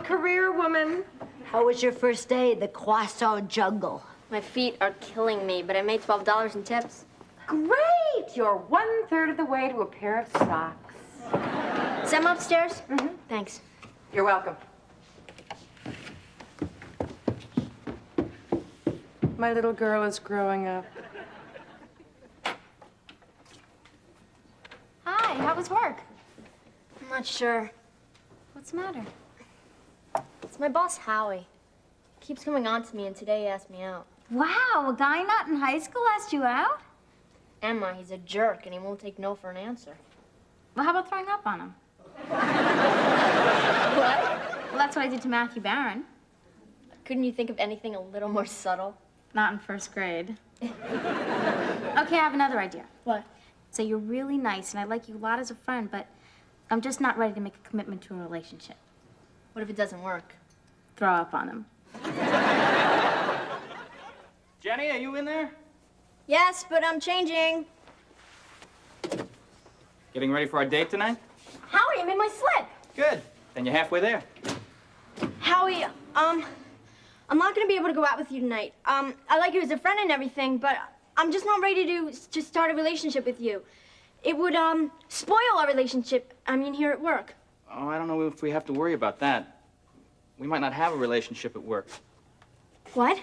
a career woman. How was your first day in the croissant jungle? My feet are killing me, but I made $12 in tips. Great! You're 1/3 of the way to a pair of socks. Is Emma upstairs? Mm-hmm. Thanks. You're welcome. My little girl is growing up. Hi, how was work? I'm not sure. What's the matter? It's my boss, Howie. He keeps coming on to me, and today he asked me out. Wow, a guy not in high school asked you out? Emma, he's a jerk, and he won't take no for an answer. Well, how about throwing up on him? What? Well, that's what I did to Matthew Barron. Couldn't you think of anything a little more subtle? Not in first grade. Okay, I have another idea. What? So you're really nice, and I like you a lot as a friend, but I'm just not ready to make a commitment to a relationship. What if it doesn't work? Throw up on him. Jenny, are you in there? Yes, but I'm changing. Getting ready for our date tonight? Howie, I'm in my slip. Good. Then you're halfway there. Howie, I'm not gonna be able to go out with you tonight. I like you as a friend and everything, but I'm just not ready to start a relationship with you. It would, spoil our relationship, here at work. Oh, I don't know if we have to worry about that. We might not have a relationship at work. What?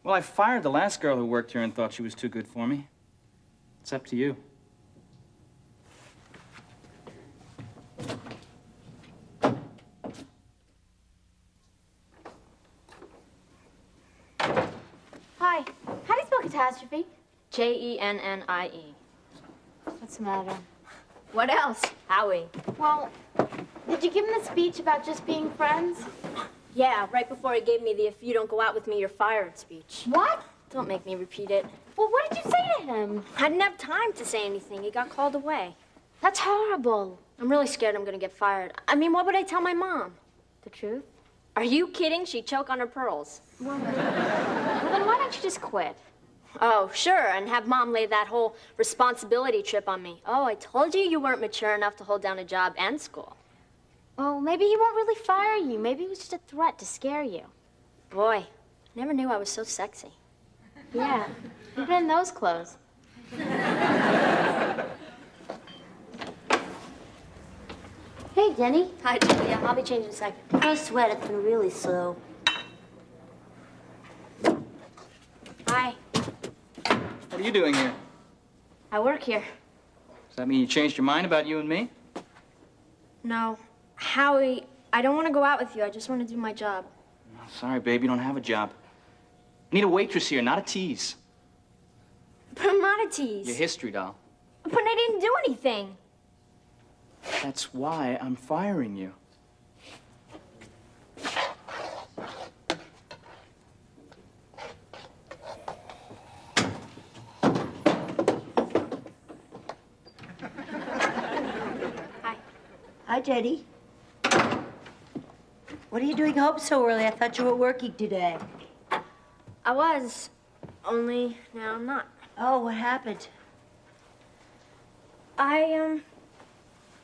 Well, I fired the last girl who worked here and thought she was too good for me. It's up to you. Hi, how do you spell catastrophe? Jennie. What's the matter? What else? Howie. Well, did you give him the speech about just being friends? Yeah, right before he gave me the "if you don't go out with me, you're fired" speech. What? Don't make me repeat it. Well, what did you say to him? I didn't have time to say anything. He got called away. That's horrible. I'm really scared I'm gonna get fired. What would I tell my mom? The truth? Are you kidding? She'd choke on her pearls. Well, then why don't you just quit? Oh, sure, and have Mom lay that whole responsibility trip on me. Oh, I told you weren't mature enough to hold down a job and school. Well, maybe he won't really fire you. Maybe it was just a threat to scare you. Boy, never knew I was so sexy. Yeah, even in those clothes. Hey, Jenny. Hi, Julia. I'll be changing in a second. No sweat, it's been really slow. Hi. What are you doing here? I work here. Does that mean you changed your mind about you and me? No. Howie, I don't want to go out with you. I just want to do my job. Oh, sorry, babe, you don't have a job. I need a waitress here, not a tease. But I'm not a tease. Your history doll. But I didn't do anything. That's why I'm firing you. Hi. Hi, Jenny. What are you doing home so early? I thought you were working today. I was, only now I'm not. Oh, what happened? I,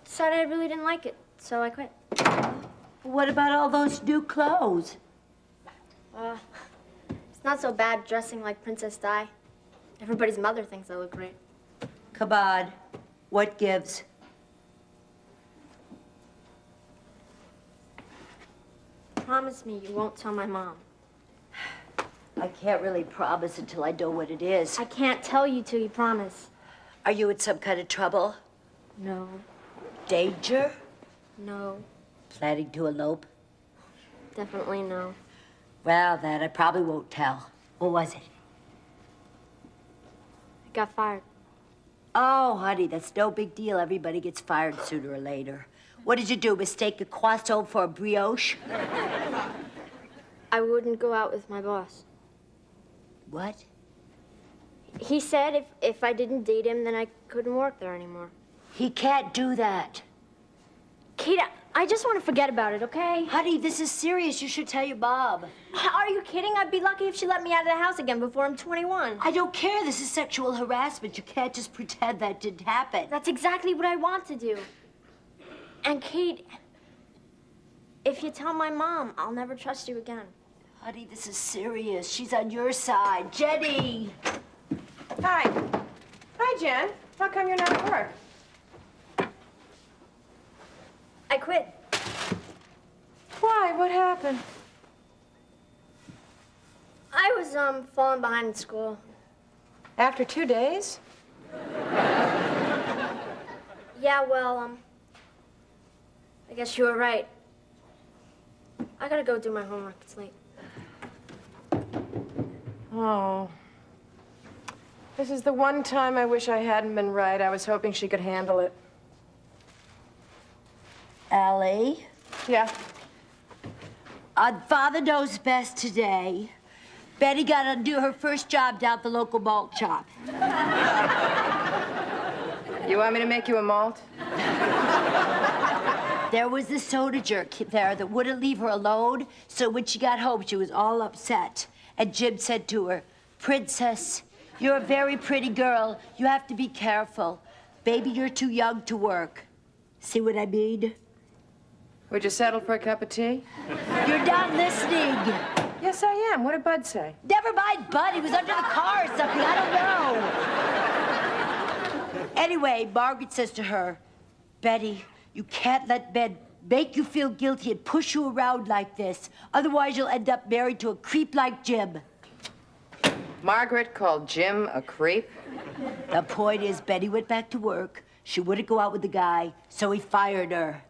decided I really didn't like it, so I quit. What about all those new clothes? It's not so bad dressing like Princess Di. Everybody's mother thinks I look great. Come on. What gives? Promise me you won't tell my mom. I can't really promise until I know what it is. I can't tell you till you promise. Are you in some kind of trouble? No. Danger? No. Planning to elope? Definitely no. Well, then, I probably won't tell. What was it? I got fired. Oh, honey, that's no big deal. Everybody gets fired sooner or later. What did you do, mistake a croissant for a brioche? I wouldn't go out with my boss. What? He said if I didn't date him, then I couldn't work there anymore. He can't do that. Kate, I just want to forget about it, okay? Honey, this is serious. You should tell your mom. Are you kidding? I'd be lucky if she let me out of the house again before I'm 21. I don't care. This is sexual harassment. You can't just pretend that didn't happen. That's exactly what I want to do. And Kate, If you tell my mom, I'll never trust you again. Honey, this is serious. She's on your side. Jenny! Hi. Hi, Jen. How come you're not at work? I quit. Why? What happened? I was, falling behind in school. After 2 days? Yeah, well, I guess you were right. I gotta go do my homework. It's late. Oh. This is the one time I wish I hadn't been right. I was hoping she could handle it. Allie? Yeah. Father knows best today. Betty got to do her first job down at the local malt shop. You want me to make you a malt? There was this soda jerk there that wouldn't leave her alone, so when she got home, she was all upset. And Jim said to her, "Princess, you're a very pretty girl. You have to be careful. Baby, you're too young to work." See what I mean? Would you settle for a cup of tea? You're not listening. Yes, I am. What did Bud say? Never mind, Bud. He was under the car or something. I don't know. Anyway, Margaret says to her, "Betty, you can't let Ben make you feel guilty and push you around like this. Otherwise, you'll end up married to a creep like Jim." Margaret called Jim a creep? The point is, Betty went back to work. She wouldn't go out with the guy, so he fired her.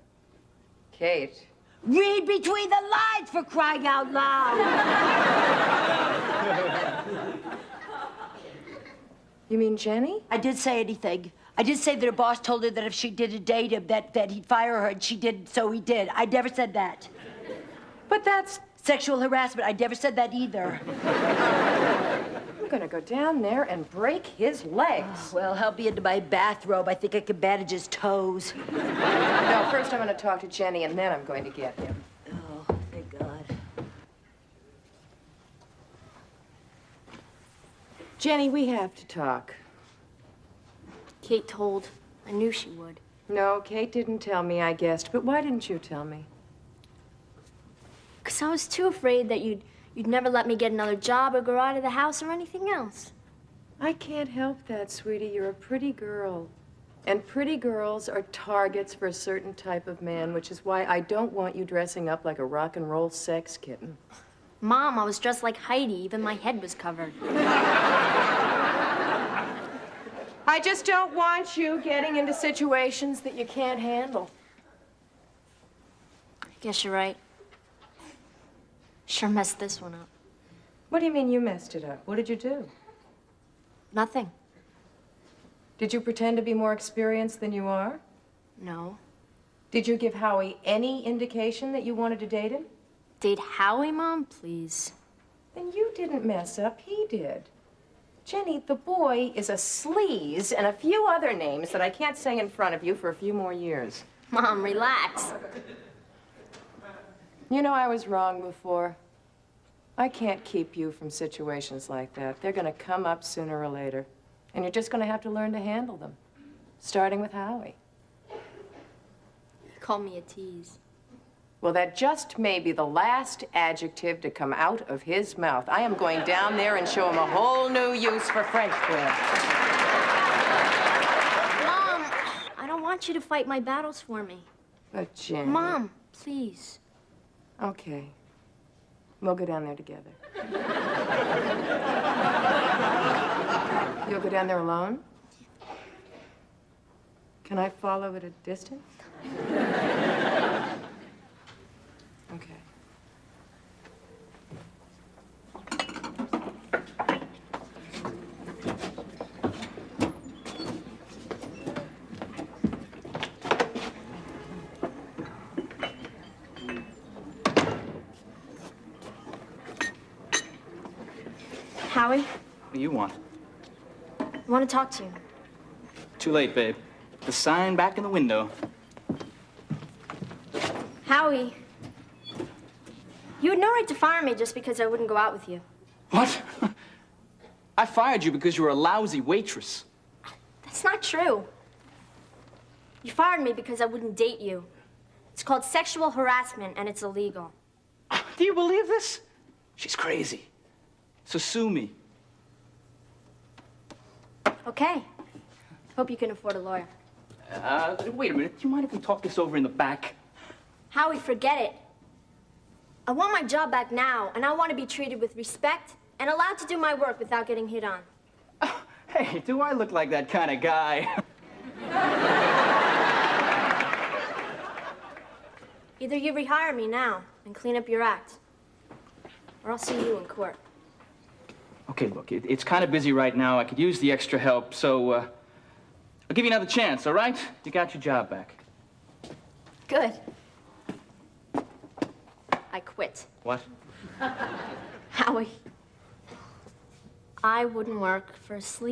Kate. Read between the lines, for crying out loud. You mean Jenny? I didn't say anything. I did say that her boss told her that if she didn't date him, that he'd fire her, and she didn't, so he did. I never said that. But that's... Sexual harassment, I never said that either. I'm gonna go down there and break his legs. Well, help me into my bathrobe. I think I can manage his toes. No, first I'm gonna talk to Jenny, and then I'm going to get him. Oh, thank God. Jenny, we have to talk. Kate told. I knew she would. No, Kate didn't tell me, I guessed. But why didn't you tell me? 'Cause I was too afraid that you'd never let me get another job or go out of the house or anything else. I can't help that, sweetie. You're a pretty girl. And pretty girls are targets for a certain type of man, which is why I don't want you dressing up like a rock and roll sex kitten. Mom, I was dressed like Heidi. Even my head was covered. I just don't want you getting into situations that you can't handle. I guess you're right. Sure messed this one up. What do you mean you messed it up? What did you do? Nothing. Did you pretend to be more experienced than you are? No. Did you give Howie any indication that you wanted to date him? Date Howie, Mom? Please. Then you didn't mess up, he did. Jenny, the boy is a sleaze and a few other names that I can't say in front of you for a few more years. Mom, relax. You know, I was wrong before. I can't keep you from situations like that. They're gonna come up sooner or later. And you're just gonna have to learn to handle them. Starting with Howie. You called me a tease. Well, that just may be the last adjective to come out of his mouth. I am going down there and show him a whole new use for French bread. Mom, I don't want you to fight my battles for me. But Jenny... Mom, please. Okay. We'll go down there together. You'll go down there alone? Can I follow at a distance? Okay. Howie, What do you want? I want to talk to you. Too late, babe. The sign back in the window. Howie, you had no right to fire me just because I wouldn't go out with you. What? I fired you because you were a lousy waitress. That's not true. You fired me because I wouldn't date you. It's called sexual harassment, and it's illegal. Do you believe this? She's crazy. So sue me. Okay. Hope you can afford a lawyer. Wait a minute. Do you mind if we talk this over in the back? Howie, forget it. I want my job back now, and I want to be treated with respect and allowed to do my work without getting hit on. Hey, do I look like that kind of guy? Either you rehire me now and clean up your act, or I'll see you in court. Okay, look, it's kind of busy right now. I could use the extra help, so I'll give you another chance, all right? You got your job back. Good. I quit. What? Howie, I wouldn't work for a sleep.